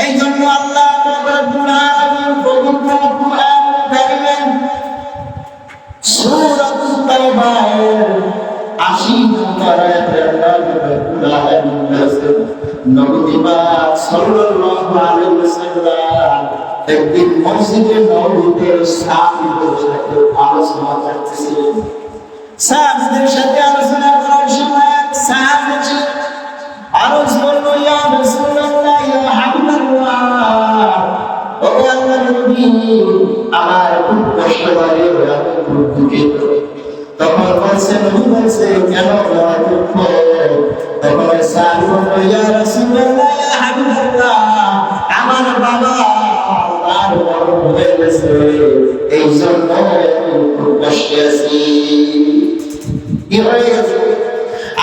এই জন্য আল্লাহ রাব্বুল আলামিন পবিত্র কোরআন কারীমে সূরাতুত তাওবার ৮০ নম্বর আয়াতে আল্লাহ রাব্বুল আলামিন বলেছেন, নবী পাক সাল্লাল্লাহু আলাইহি ওয়াসাল্লাম একদিন মসজিদে নববীতে সাহাবীদের সাথে আলোচনা করতেছিলেন। সাহাবীদের সাথে আলোচনা করার সময় এক সাহাবী আরজ করল, ইয়া রাসূলুল্লাহ, ইয়া হাবিবাল্লাহ, ও আল্লাহর নবী, আমার খুব কষ্ট লাগে, আমি খুব দুঃখিত। তখন বলছে, নবী বলছে, কেন তোমার দুঃখ? তখন সাহাবী বলল, ইয়া রাসূলুল্লাহ, ইয়া হাবিবাল্লাহ, আমার বাবা আর বড় হয়ে গেছে, এই জন্য আমি খুব কষ্টে আছি। কি হয়ে গেছে?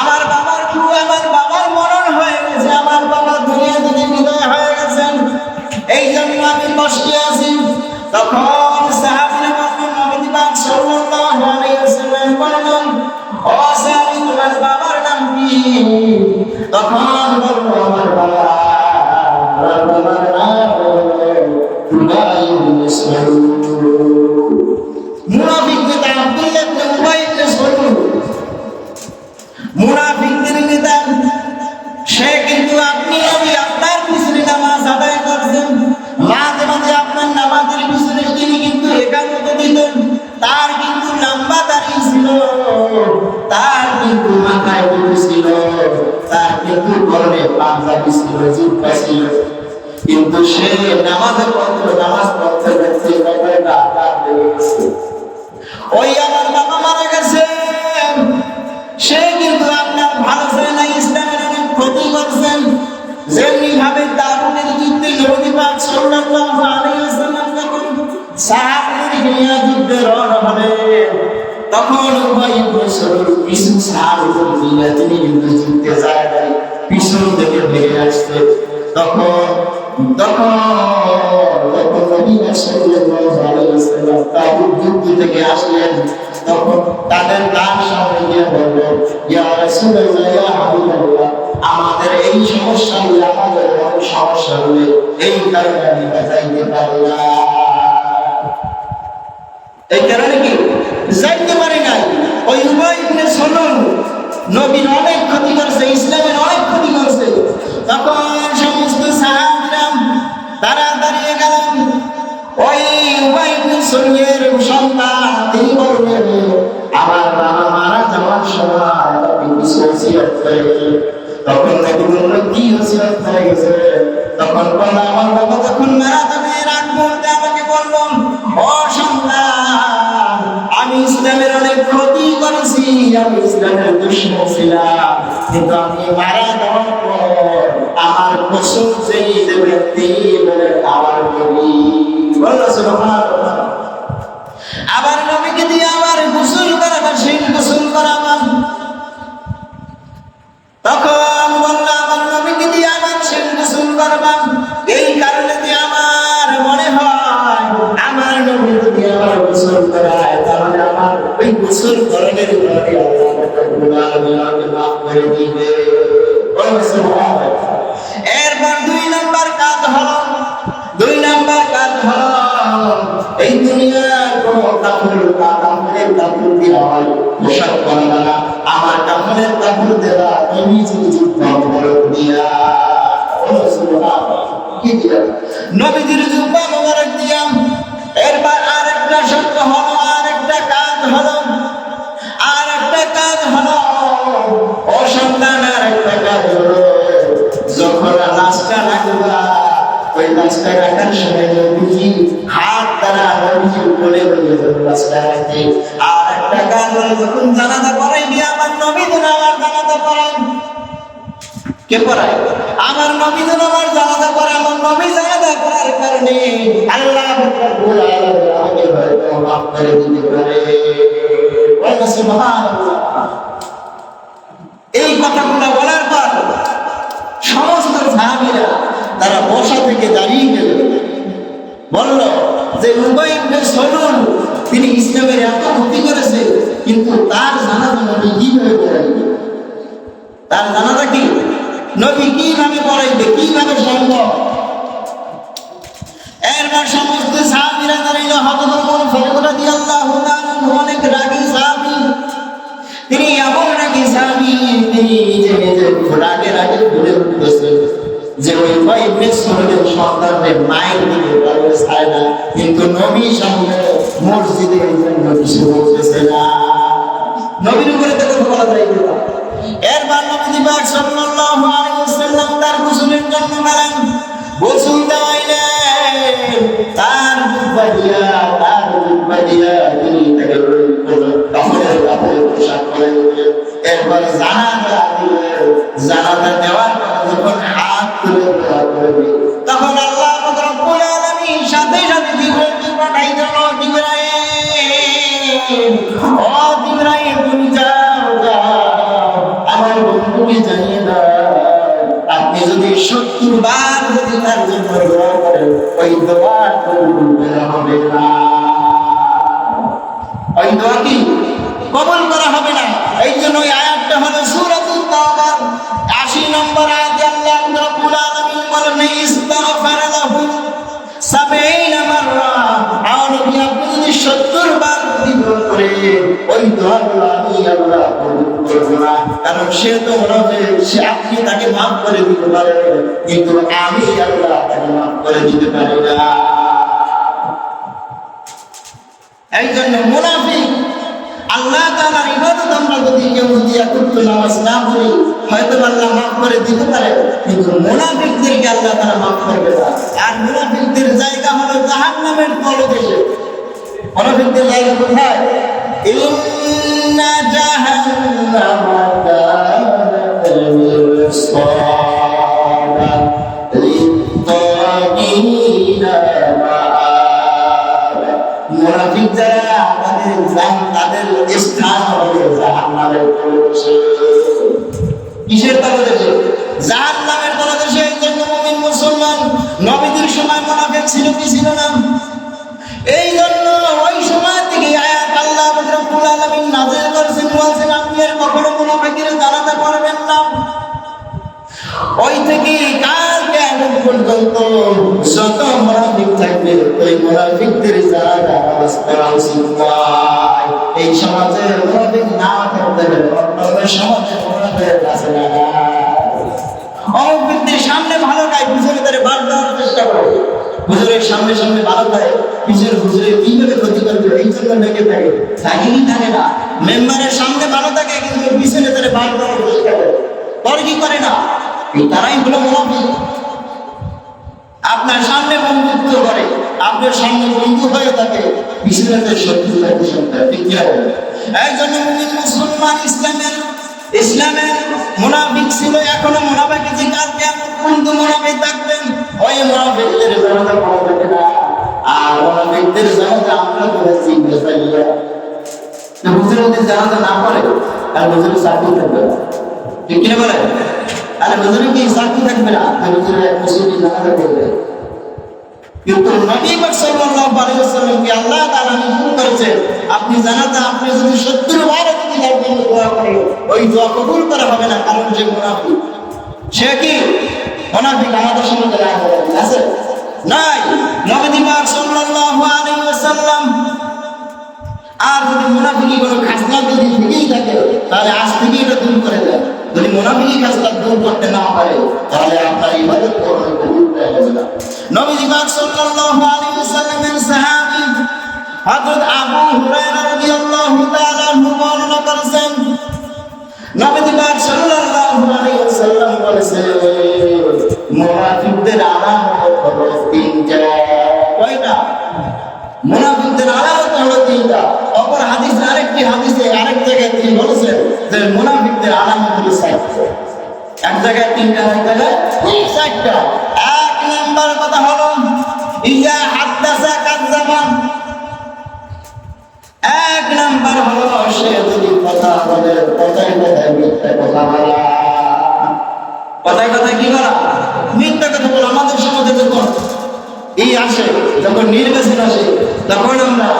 আমার বাবার মরণ হয়ে গেছে, আমার বাবা দুনিয়া থেকে বিদায় হয়ে গেছেন, এই জন্য আমি কষ্টে আছি। তখন সাহাবীরা বললেন, নবী পাক সাল্লাল্লাহু আলাইহি ওয়াসাল্লাম বললেন, ও সাহাবী, তোমার বাবার নাম কি? তখন বলল, আমার বাবার নাম উবাই ইবনে সালুল। মুনাফিকদের আব্দুল্লাহ ইবনে উবাই ইবনে সালুল, মুনাফিকদের নেতা। সে কিন্তু আপনি নবী আপনার পিছনে নামাজ আদায় করছেন, মাঝে মাঝে আপনার নামাজের পিছনে তিনি কিন্তু একান্ত দিতেন। তার কিন্তু লম্বা দাড়ি ছিল, তার কিন্তু মাথায় টুপি ছিল, তার কিন্তু গরমে পাঞ্জাবি ছিল, জুব্বা ছিল, কিন্তু সে নামাজ পড়তে গেছে, ওই আমার বাবা মারা গেছে, সে কিন্তু আপনার ভালো চায় না, ইসলামের অনেক ক্ষতি করছেন। যেমনি ভাবে তাবুকের যুদ্ধে নবী পাক সাল্লাল্লাহু আলাইহি ওয়াসাল্লাম যখন সাহাবীদের নিয়ে যুদ্ধে রওনা হলেন, তখন উবাই ইবনে সালুল কিছু সাহাবীদের নিয়ে তিনি কিন্তু যুদ্ধে যায় নাই, পিছন থেকে বেরিয়ে আসছে। তখন নবী সাল্লাল্লাহু আলাইহি ওয়াসাল্লাম তাবুক যুদ্ধ থেকে আসলেন। তখন তাদের নাম সামনে গিয়ে বলল, ইয়া রাসূলুল্লাহ, ইয়া হাবিবাল্লাহ, আমাদের এই সমস্যা হলে, আমাদের অনেক সমস্যা হলে, এই কারণে আমি যাইতে পারি না। এই কারণে কি যাইতে পারি নাই? ওই উবাই ইবনে সালুল নবীর অনেক ক্ষতি করছে, ইসলামের অনেক ক্ষতি করছে। তখন সমস্ত সাহাবীরা তারা দাঁড়িয়ে গেলেন। ওই উবাই ইবনে সালুলের সন্তান তিনি বললেন, আমার বাবা মারা যাওয়ার সময় নবী কিছু ওসিয়ত করে গেলেন। তখন নবী বললেন, কি ওসিয়ত করে গেছে? তখন বলল, আমার বাবা যখন মারা যাবে এর আগ মুহূর্তে আমাকে বলল, ও সন্তান, আমি ইসলামের অনেক ক্ষতি করেছি, আমি ইসলামের দুশমন ছিলাম, কিন্তু আমি মারা যাওয়ার পর আমার গোসল যেই দেবে তিনি বলে আমার নবী। বলল সুবহানাল্লাহ। আবার নবীকে দিয়ে আবার গোসল করাবার, সেই গোসল করাবার। তখন বলল, আমার নবীকে দিয়ে আবার সেই গোসল করবার। এই কারণে যে আমার মনে হয়, আমার নবী যদি আমার গোসল করায়, তাহলে আমার ওই গোসল করানোর পরে আল্লাহ রাব্বুল আলামিন আমাকে মাফ করে দিবে। এরপর দুই নাম্বার কাজ হলো, এই দুনিয়ার কোন কাপড়ের কাপড় দেওয়া হয়, পোশাক বানানো না, আমার কাপড়ের কাপড় দেওয়া আমি দিয়া কি দিয়া নবীজির জুব্বা মোবারক দিয়া। এরপর আরেকটা শব্দ হলো, আরেকটা কাজ হলো, ও সন্তান, আরেকটা কাজ হলো, যখন লাশটা রাখবা, ওই লাশটা রাখার সময় নবীজি হাত দ্বারা নবীজির উপরে লাশটা রাখে। আর একটা কাজ হলো, যখন জানাজা পড়াইবি, আমার নবী যেন আমার জানাজা পড়ান। কে পড়ায়? আমার নবী যেন আমার জানাজা পড়ায়। আমার নবী জানাজা পড়ার কারণে আল্লাহ রাব্বুল আলামিন আমাকে হয়তো মাফ করে দিতে পারে। সুবহানাল্লাহ। এই কথাগুলো বলার পর সমস্ত সাহাবীরা তারা বসা থেকে দাঁড়িয়ে গেল, বলল যে উবাই ইবনে সালুল তিনি ইসলামের এত ক্ষতি করেছে, কিন্তু তার জানাজা নবী কিভাবে পড়াইবে? তার জানাজা কি নবী কিভাবে পড়াইবে? কিভাবে সম্ভব? হযরত ওমর ফারুক রাদিয়াল্লাহু তাআলা অনেক রাগী সাহাবী। তিনি এমন রাগী সাহাবী, তিনি নিজে রাগে রাগে বলে উঠতেছেন যে ওই ইবনে সুলাইমের সন্তানদের মায়ের দিকে বলে চায় না, কিন্তু নবী সামনে মসজিদে এই জন্য কিছু বলতেছে না। নবীর উপরে তো কথা বলা যায় না। এরপর নবী পাক সাল্লাল্লাহু আলাইহি ওয়াসাল্লাম তার গোসলের জন্য গেলেন। গোসল দেওয়াইলেন, তার জুব্বা দিয়া তিনি তাকে কাপড়ের পোশাক পরে দিলেন। এরপর জানাজা দিলেন। জানাজা দেওয়ার পর যখন হাত তুলে দোয়া করবে, তখন আল্লাহ রাব্বুল আলামিন সাথে সাথে জিবরাইলকে পাঠাই দিল। জিবরাইল তুমি যাও, আমার বন্ধুকে জানিয়ে দাও, আপনি যদি 70 বার যদি তার জন্য দোয়া করেন, ওই দোয়া কবুল করা হবে না। ওই দোয়া কি কবুল করা হবে না। এই জন্য ওই আয়াতটা হলো সূরাতুত তাওবা 80 নম্বর আয়াতে আল্লাহ রাব্বুল আলামিন বলেন ইস্তাগফার লাহু 70 মাররা। আপনি যদি 70 বার দোয়া করেন, ওই দোয়াগুলো আমি আল্লাহ কবুল করব না। কারণ সে তো মুনাফিক, সে আপনি তাকে মাফ করে দিতে পারেন, কিন্তু আমি আল্লাহ তাকে মাফ করে দিতে পারি না। এই জন্য মুনাফিক আল্লাহ তাআলার ইবাদত আমরা যদি কেউ যদি একান্ত নামাজ না পড়ি, হয়তো আল্লাহ মাফ করে দিতে পারে, কিন্তু মুনাফিকদেরকে আল্লাহ তাআলা মাফ করবে না। আর মুনাফিকদের জায়গা হলো জাহান্নামের তলদেশে। মুনাফিকদের জায়গা কোথায়? ইন্না জাহান্নামা কানাত মিরসাদা লিত-তাগীনা মাআব। মুনাফিক যারা তাদের স্থান হবে জাহান্নামের তলদেশে। কিসের তলদেশে? জাহান্নামের তলদেশে। এই জন্য মুমিন মুসলমান নবীদের সময় মুনাফিক ছিল কি ছিল না? এই জন্য ওই সময় থেকে আয়াত আল্লাহ রাব্বুল আলামিন নাযিল করেছেন, বলেছেন আপনি আর কখনো মুনাফিকের জানাজা পড়বেন না। ওই থেকে কাল কিয়ামত পর্যন্ত যত মুনাফিক থাকবে, ওই মুনাফিকদের জানাজা নামাজ পড়া উচিত নয়। এই সমাজে মুনাফিক না থাকতে হবে, অন্য সমাজে মুনাফিক আছে না। অনেক ব্যক্তির সামনে ভালো গায়, পিছনে তারে বাদ দেওয়ার চেষ্টা করে। হুজুরের সামনে সামনে ভালো থাকে, পিছনে হুজুরের কিভাবে ক্ষতি করবে এই জন্য লেগে থাকে। থাকে কি থাকে না? মেম্বারের সামনে ভালো থাকে, কিন্তু পিছনে তারে বাদ দেওয়ার চেষ্টা করে, তর্কি করে না। এই তারাই হলো মুনাফিক। আপনার সামনে বন্ধুত্ব করে, আপনার সামনে বন্ধু হয়ে থাকে, পিছনে তার শত্রুতা পোষণ করে। ঠিক কি হবে? এই জন্য মুমিন মুসলমান ইসলামের মুনাফিক ছিল, এখনো মুনাফিক যে কার কিয়ামত পর্যন্ত মুনাফিক থাকবেন। ওই মুনাফিকদের জানাজা পড়া যাবে না। আর মুনাফিকদের জানাজা আমরা করেছি মেসাইয়া। তো হুজুর যদি জানাজা না পড়ে, আর হুজুরের চাকরি থাকবে না। ঠিক কিনা বলে? আর হুজুরের কি চাকরি থাকবে না? হুজুরের এক মুসলিম জানাজা করবে। কিন্তু নবী পাক সাল্লাল্লাহু আলাইহি ওয়াসাল্লামকে আল্লাহ তাআলা নির্দেশ করেছেন, আপনি জানাজা আপনি যদি 70 বার যদি তার জন্য দোয়া করেন, ওই দোয়া কবুল করা হবে না। কারণ যে মুনাফিক, সে কি মুনাফিক? আমাদের সমাজে আছে নাই? নবী পাক সাল্লাল্লাহু আলাইহি ওয়াসাল্লাম আর যদি মুনাফিকি কোনো খাসলা যদি থেকেই থাকে, তাহলে আজ থেকে এটা দূর করে দেয়। যদি মুনাফিকি খাসলা দূর করতে না পারে, তাহলে আপনার ইবাদত কখনো কবুল হবে না। নবী পাক সাল্লাল্লাহু আলাইহি ওয়াসাল্লামের সাহাবী হযরত আবু হুরায়রা রাদিয়াল্লাহু তাআলা আনহু বর্ণনা করেছেন, নবী পাক সাল্লাল্লাহু আলাইহি ওয়াসাল্লাম বলেছেন, মুনাফিকদের আলামত হলো তিনটা। কয়টা? মুনাফিকদের আলামত হলো তিনটা। অপর হাদিসে আরেকটি হাদিসে আরেক জায়গায় তিনি বলেছেন যে মুনাফিকদের আলামত হলো চারটা। এক জায়গায় তিনটা, এক জায়গায় চারটা। এক নাম্বার কথা হলো ইজা হাদাসা কাযাবা। এক নাম্বার হলো সে যদি কথা বলে, কথায় কথায় মিথ্যা কথা বলা। কথায় কথায় কি বলা? মিথ্যা কথা বলা। আমাদের সমাজে যখন এই আসে, যখন নির্বাচন আসে, তখন আমরা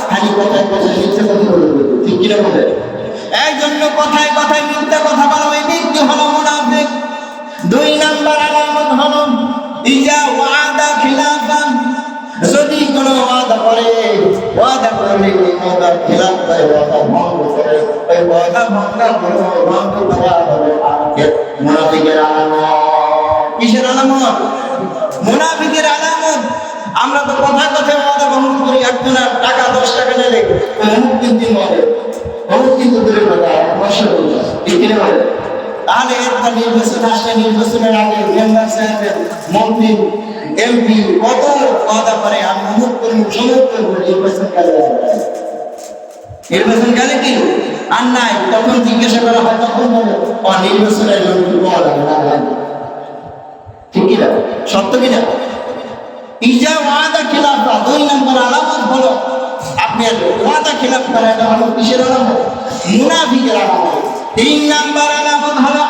খালি কথায় কথায় মিথ্যা কথা বলে। ঠিক কিনা বলে? এই জন্য কথায় কথায় মিথ্যা কথা বলা, ওই ব্যক্তি হলো মুনাফিক। দুই নাম্বার আলামত হলো ইজা ওয়াদা খিলাফা। যদি যদি কোনো ওয়াদা করে, ওয়াদা করলে ওই ওয়াদার খেলাফ করে, ওয়াদা ভঙ্গ করে, ওই ওয়াদা ভঙ্গ করা হবে মুনাফিকের আলামত। কিসের আলামত? মুনাফিকের আলামত। আমরা তো কথায় কথায় ওয়াদা ভঙ্গ করি। একজনের টাকা 10 টাকা নিলে অমুক কিন্তু মরে, অমুক কিন্তু দূরে কথা, বর্ষা বলছে ঠিক কিনা বলে। তাহলে এরপর নির্বাচন আসলে নির্বাচনের আগে মেম্বার সাহেবের, মন্ত্রী, এমপি কত ওয়াদা করে, আমি অমুক করবো সমুক করবো, নির্বাচন কালে নির্বাচন কালে কি আর নাই। তখন জিজ্ঞাসা করা হয়, তখন বলে নির্বাচনের লোক লাগে না, ঠিক কিনা, সত্য কিনা? ইজা ওয়াদা খিলাফ। 2 নম্বর আলামত হলো আপনি ওয়াদা খিলাফ করা। এটা হলো কিসের আলামত? মুনাফিকের আলামত। 3 নম্বর আলামত হলো